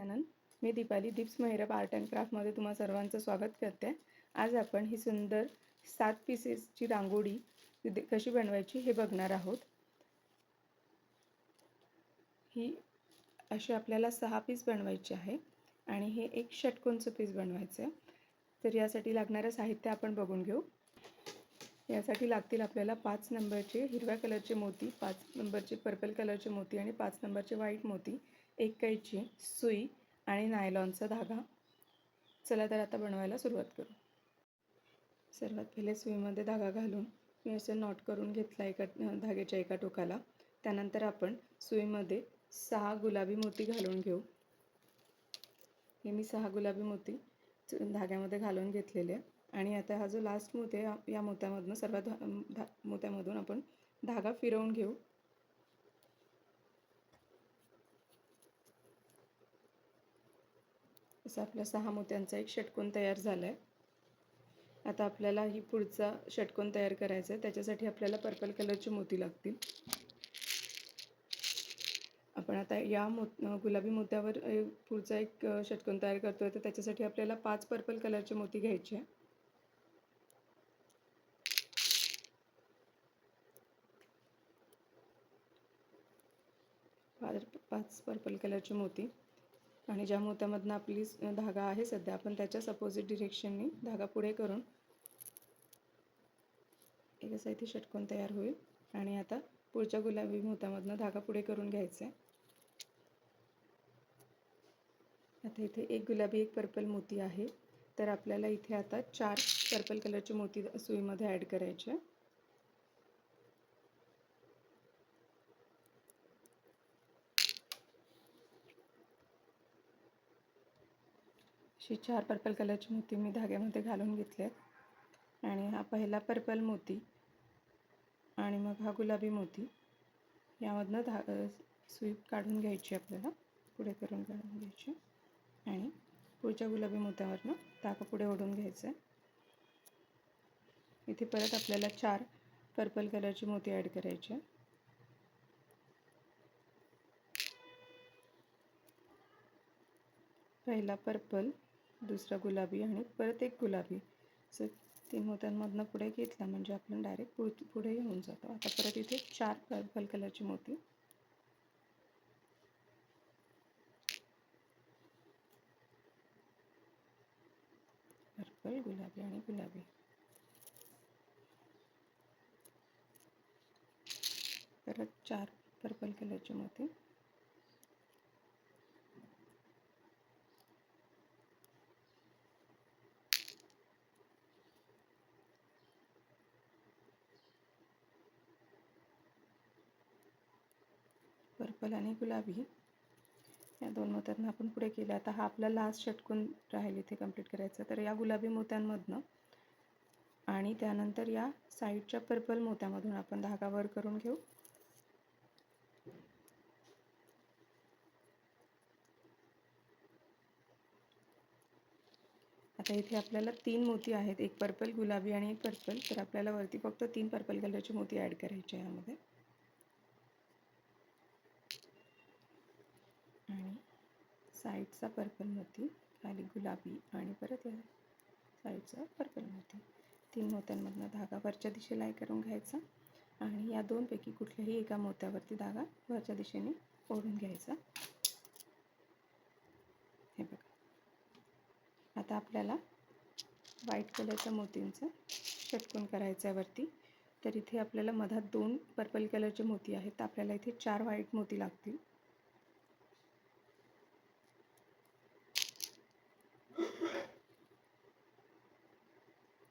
गजानन. मी दीपाली दीप्स मेहरब art and क्राफ्टमध्ये तुम्हा सर्वांचं स्वागत करते. आज आपण ही सुंदर 7 पीसेसची रांगोळी कशी बनवायची हे बघणार आहोत. ही अशी आपल्याला 6 पीस बनवायची आहे आणि हे एक षटकोनचं पीस बनवायचं आहे. तर यासाठी लागणारं साहित्य आपण बघून घेऊ. यासाठी लागतील आपल्याला 5 नंबरचे हिरव्या कलरचे मोती, 5 नंबरचे पर्पल कलरचे मोती आणि 5 नंबरचे व्हाईट मोती, एक कैची, सुई आणि नायलॉनचा धागा. चला तर आता बनवायला सुरुवात करू. सर्वात पहिले सुईमध्ये धागा घालून मी असं नॉट करून घेतला एका धाग्याच्या एका टोकाला. त्यानंतर आपण सुईमध्ये 6 गुलाबी मोती घालून घेऊ. हे मी 6 गुलाबी मोती धाग्यामध्ये घालून घेतलेले आहे. आणि आता हा जो लास्ट मोती आहे या मोत्यामधून सर्वात मोत्यामधून आपण धागा फिरवून घेऊ. असं आपल्या 6 मोत्यांचा एक षटकोन तयार झाला आहे. आता आपल्याला ही पुढचा षटकोन तयार करायचा आहे. त्याच्यासाठी आपल्याला पर्पल कलरचे मोती लागतील. आपण आता या गुलाबी मोत्यावर पुढचा एक षटकोन तयार करतोय, तर त्याच्यासाठी आपल्याला 5 पर्पल कलरचे मोती घ्यायचे आहे. पाच पर्पल कलरचे मोती आणि ज्या मोत्यामधनं आपली धागा आहे सध्या आपण त्याच्याच अपोजिट डिरेक्शननी धागा पुढे करून एक असा इथे षटकोन तयार होईल. आणि आता पुढच्या गुलाबी मोत्यामधनं धागा पुढे करून घ्यायचा आहे. आता इथे एक गुलाबी एक पर्पल मोती आहे, तर आपल्याला इथे आता 4 पर्पल कलरचे मोती सुईमध्ये ॲड करायचे. अशी 4 पर्पल कलरचे मोती मी धाग्यामध्ये घालून घेतले आणि हा पहिला पर्पल मोती आणि मग हा गुलाबी मोती यामधनं सुई काढून घ्यायची, आपल्याला पुढे करून काढून घ्यायची आणि पुढच्या गुलाबी मोत्यावरनं धागा पुढे ओढून घ्यायचा आहे. इथे परत आपल्याला 4 पर्पल कलरचे मोती ॲड करायचे. पहिला पर्पल, दुसरा गुलाबी आणि परत एक गुलाबी, असं 3 मोत्यांमधनं पुढे घेतला म्हणजे आपण डायरेक्ट पुढे येऊन जातो. आता परत इथे 4 पर्पल कलरचे मोती, पर्पल, गुलाबी आणि गुलाबी. परत 4 पर्पल कलरचे मोती, पर्पल आणि गुलाबी या 2 मोत्यांना आपण पुढे केलं. आता हा आपला लास्ट षटकोन राहील इथे कंप्लीट करायचा. तर या गुलाबी मोत्यांमधनं आणि त्यानंतर या साईडच्या पर्पल मोत्यामधून आपण धागा वर करून घेऊ. आता इथे आपल्याला 3 मोती आहेत, एक पर्पल, गुलाबी आणि एक पर्पल. तर आपल्याला वरती फक्त 3 पर्पल कलरचे मोती ॲड करायचे आहे यामध्ये. आणि साईडचा पर्पल मोती, खाली गुलाबी आणि परत या साईडचा पर्पल मोती. 3 मोत्यांमधनं धागा वरच्या दिशेला करून घ्यायचा आणि या 2 पैकी कुठल्याही एका मोत्यावरती धागा वरच्या दिशेने ओढून घ्यायचा. हे बघा. आता आपल्याला व्हाईट कलरच्या मोतींचं षटकोन करायचं आहे वरती. तर इथे आपल्याला मधात 2 पर्पल कलरचे मोती आहेत, तर आपल्याला इथे 4 व्हाईट मोती लागतील.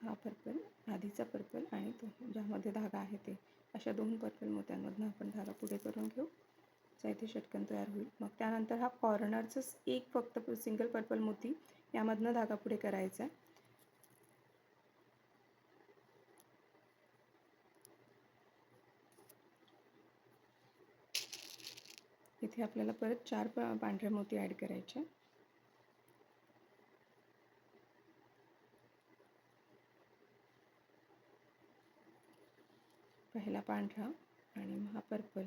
हा पर्पल, आधीचा पर्पल आणि तो ज्यामध्ये धागा आहे ते, अशा 2 पर्पल मोत्यांमधून आपण धागा पुढे करून घेऊ. इथे षटकोन तयार होईल. मग त्यानंतर हा कॉर्नरचाच एक फक्त सिंगल पर्पल मोती यामधनं धागा पुढे करायचा आहे. इथे आपल्याला परत 4 पांढरे मोती ॲड करायचे. पहिला पांढरा आणि मग हा पर्पल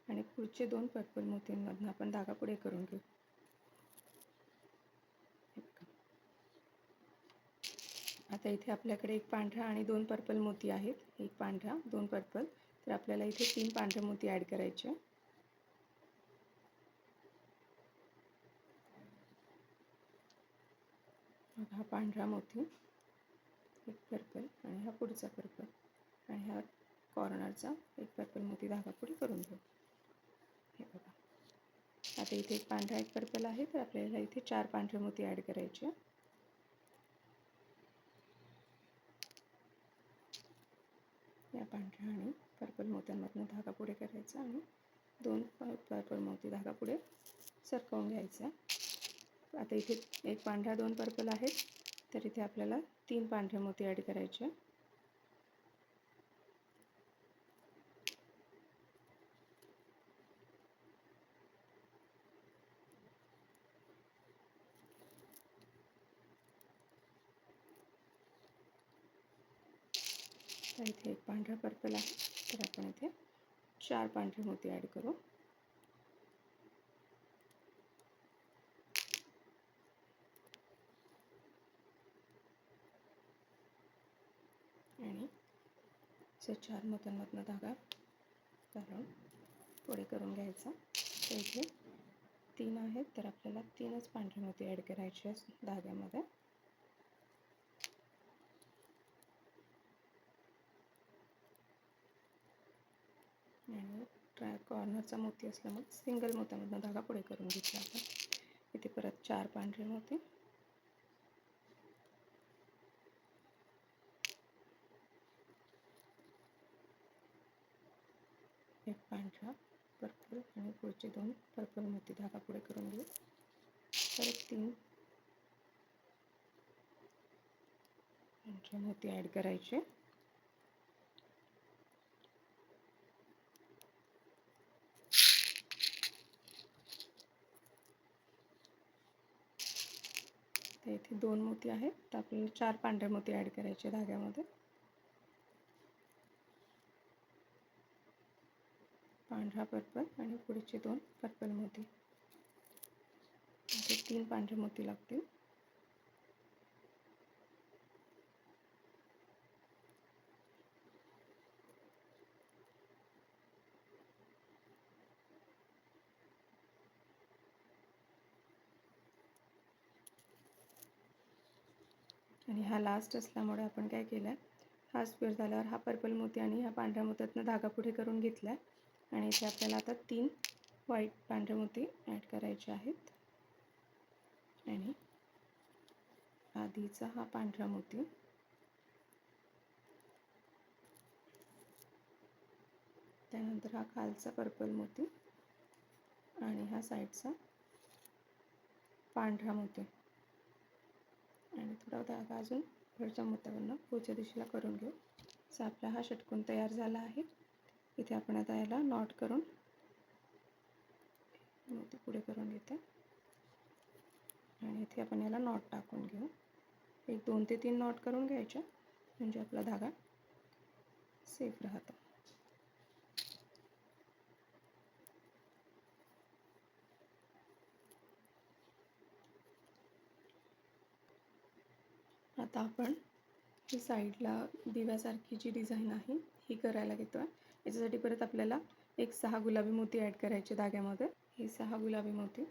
आणि पुढचे 2 पर्पल मोतींमधनं आपण धागा पुढे करून घेऊ. आता इथे आपल्याकडे एक पांढरा आणि 2 पर्पल मोती आहेत. एक पांढरा 2 पर्पल. तर आपल्याला इथे 3 पांढरे मोती ॲड करायचे. हा पांढरा मोती, एक पर्पल आणि हा पुढचा पर्पल आणि हा कॉर्नरचा एक पर्पल मोती धागा पुढे करून घेऊ. हे बघा. आता इथे एक पांढरा एक पर्पल आहे, तर आपल्याला इथे 4 पांढरे मोती ॲड करायचे. या पांढऱ्या आणि पर्पल मोत्यांमधून धागा पुढे करायचा आणि 2 पर्पल मोती धागा पुढे सरकवून घ्यायचा. आता इथे एक पांढरा 2 पर्पल आहेत, तर इथे आपल्याला 3 पांढरे मोती ॲड करायचे. तर इथे एक पांढरा पर्पल आहे, तर आपण इथे 4 पांढरे मोती ॲड करू. आणि 4 मोत्यांमधनं धागा घालून पुढे करून घ्यायचा. तर इथे 3 आहेत, तर आपल्याला 3च पांढरे मोती ॲड करायचे धाग्यामध्ये. आणि कॉर्नरचा मोती असल्यामुळे सिंगल मोत्यामधनं धागा पुढे करून घेतला आपण. इथे परत 4 पांढरे मोती, एक पांढरा पर्पल आणि पुढचे 2 पर्पल मोती धागा पुढे करून घेऊ. परत 3 पांढरे मोती ॲड करायचे. तर इथे 2 मोती आहेत, तर आपल्याला 4 पांढरे मोती ॲड करायचे धाग्यामध्ये. पांढरा पर्पल आणि पुढचे 2 पर्पल मोती. इथे 3 पांढरे मोती लागतील. आणि हा लास्ट असल्यामुळे आपण काय केलं आहे, हा स्क्वेअर झाल्यावर हा पर्पल मोती आणि ह्या पांढऱ्या मोत्यातनं धागा पुढे करून घेतला आहे. आणि इथे आपल्याला आता 3 व्हाईट पांढरे मोती ॲड करायचे आहेत. आणि आधीचा हा पांढरा मोती, त्यानंतर हा खालचा पर्पल मोती आणि हा साईडचा पांढरा मोती आणि थोडा धागा अजून वरच्या मोत्यावरनं पुढच्या दिशेला करून घेऊ. असा आपला हा षटकोन तयार झाला आहे. इथे आपण आता याला नॉट करून मोती पुढे करून घेते आणि इथे आपण याला नॉट टाकून घेऊ. एक 2 ते 3 नॉट करून घ्यायच्या, म्हणजे आपला धागा सेफ राहतो. आता आपण ही साईडला दिव्यासारखी जी डिझाईन आहे ही करायला घेतो आहे. याच्यासाठी परत आपल्याला एक 6 गुलाबी मोती ॲड करायचे धाग्यामध्ये. हे 6 गुलाबी मोती,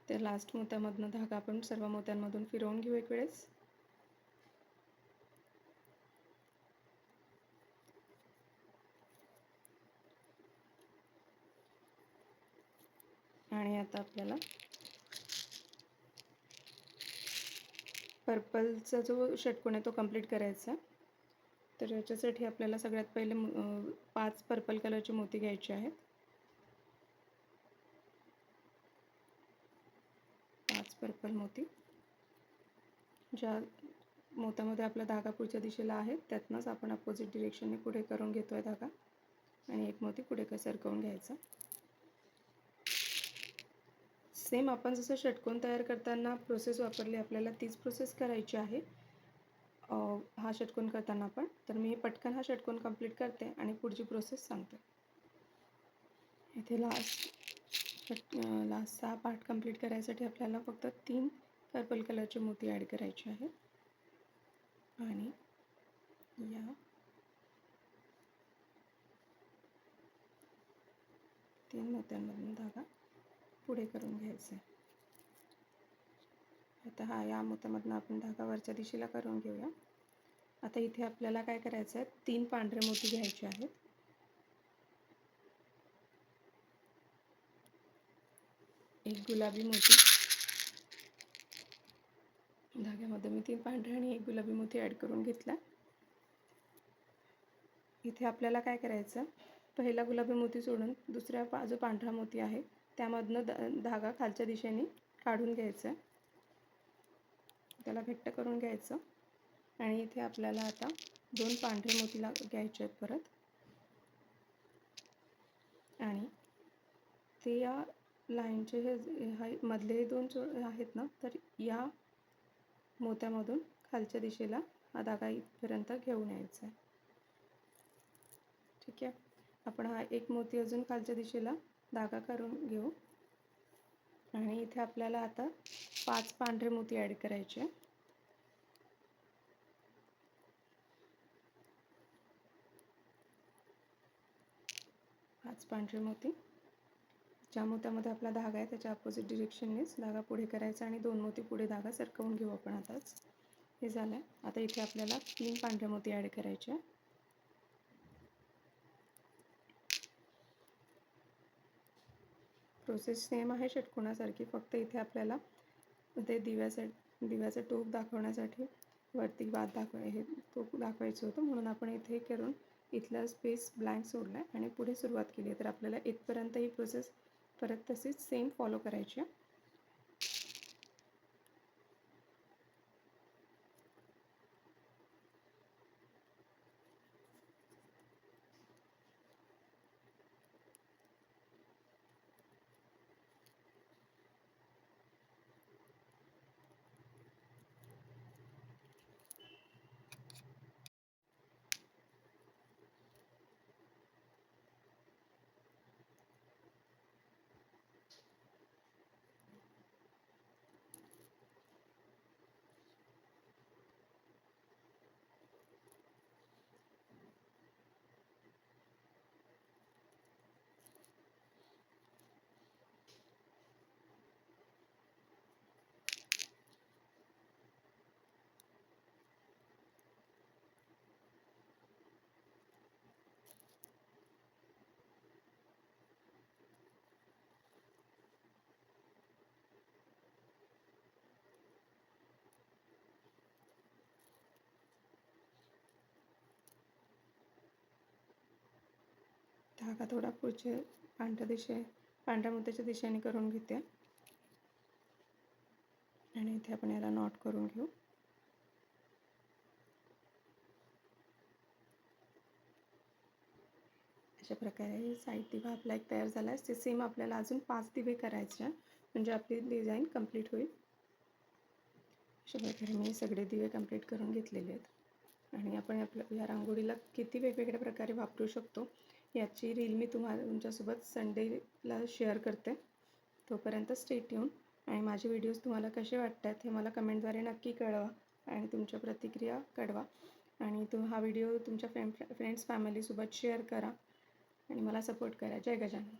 तर लास्ट मोत्यामधनं धागा आपण सर्व मोत्यांमधून फिरवून घेऊ एक वेळेस. आणि आता आपल्याला पर्पलचा जो षटकोन आहे तो कंप्लीट करायचा आहे. तर याच्यासाठी आपल्याला सगळ्यात पहिले 5 पर्पल कलरचे मोती घ्यायचे आहेत. 5 पर्पल मोती, ज्या मोत्यामध्ये आपला धागा पुढच्या दिशेला आहे त्यातनंच आपण अपोजिट डिरेक्शनने पुढे करून घेतो आहे धागा आणि एक मोती पुढे सरकवून घ्यायचा. सेम आपण जसं षटकोन तयार करताना प्रोसेस वापरली, आपल्याला तीच प्रोसेस करायची आहे हा षटकोन करताना पण. तर मी पटकन हा षटकोन कंप्लीट करते आणि पुढची प्रोसेस सांगते. इथे लास्टचा पार्ट कंप्लीट करायसाठी आपल्याला फक्त 3 पर्पल कलरचे मोती ॲड करायचे आहेत. आणि या 3 मोत्यांमधून धागा पुढे करून घ्यायचा आहे. आता या मोत्यामधून आपण धागा वरच्या दिशेला करून घेऊया. आता इथे आपल्याला काय करायचं आहे, 3 पांढरे मोती घ्यायचे आहेत. एक गुलाबी मोती, धाग्यामध्ये मी 3 पांढरे आणि 1 गुलाबी मोती ॲड करून घेतला. इथे आपल्याला काय करायचं, पहिला गुलाबी मोती सोडून दुसऱ्या जो पांढरा मोती आहे त्यामधनं धागा खालच्या दिशेने काढून घ्यायचा आहे. त्याला घट्ट करून घ्यायचं आणि इथे आपल्याला आता 2 पांढरे मोती घ्यायचे आहेत परत, आणि ते या लाईनचे हे मधले 2 आहेत ना, तर या मोत्यामधून खालच्या दिशेला हा धागा इथपर्यंत घेऊन यायचा आहे. ठीक आहे. आपण हा एक मोती अजून खालच्या दिशेला धागा करून घेऊ आणि इथे आपल्याला आता 5 पांढरे मोती ॲड करायचे. 5 पांढरे मोती. ज्या मोत्यामध्ये आपला धागा आहे त्याच्या अपोजिट डिरेक्शननेच धागा पुढे करायचा आणि 2 मोती पुढे धागा सरकवून घेऊ आपण आताच. हे झालं. आता इथे आपल्याला 3 पांढरे मोती ॲड करायचे. प्रोसेस सेम आहे षटकोनासारखी, फक्त इथे आपल्याला ते दिव्याचं टोक दाखवण्यासाठी वरती हे टोक दाखवायचं होतं, म्हणून आपण इथे करून इथला स्पेस ब्लँक सोडला आहे आणि पुढे सुरुवात केली आहे. तर आपल्याला इथपर्यंत ही प्रोसेस परत तशीच सेम फॉलो करायची आहे. धागा थोडा पुढचे पांढऱ्या मोत्याच्या दिशेने करून घेते आणि इथे आपण याला नॉट करून घेऊ. अशा प्रकारे साईड दिवा आपला एक तयार झाला आहे. सेम आपल्याला अजून 5 दिवे करायचे म्हणजे आपली डिझाईन कंप्लीट होईल. अशा प्रकारे मी सगळे दिवे कंप्लीट करून घेतलेले आहेत आणि आपण या रांगोळीला किती वेगवेगळ्या प्रकारे वापरू शकतो याची रील मी तुमच्यासोबत संडेला शेअर करते. तोपर्यंत स्टे ट्यून आणि माझे व्हिडिओज तुम्हाला कसे वाटतात हे मला कमेंटद्वारे नक्की कळवा आणि तुमच्या प्रतिक्रिया कळवा आणि हा व्हिडिओ तुमच्या फ्रेंड्स फॅमिलीसोबत शेअर करा आणि मला सपोर्ट करा. जय गजानन.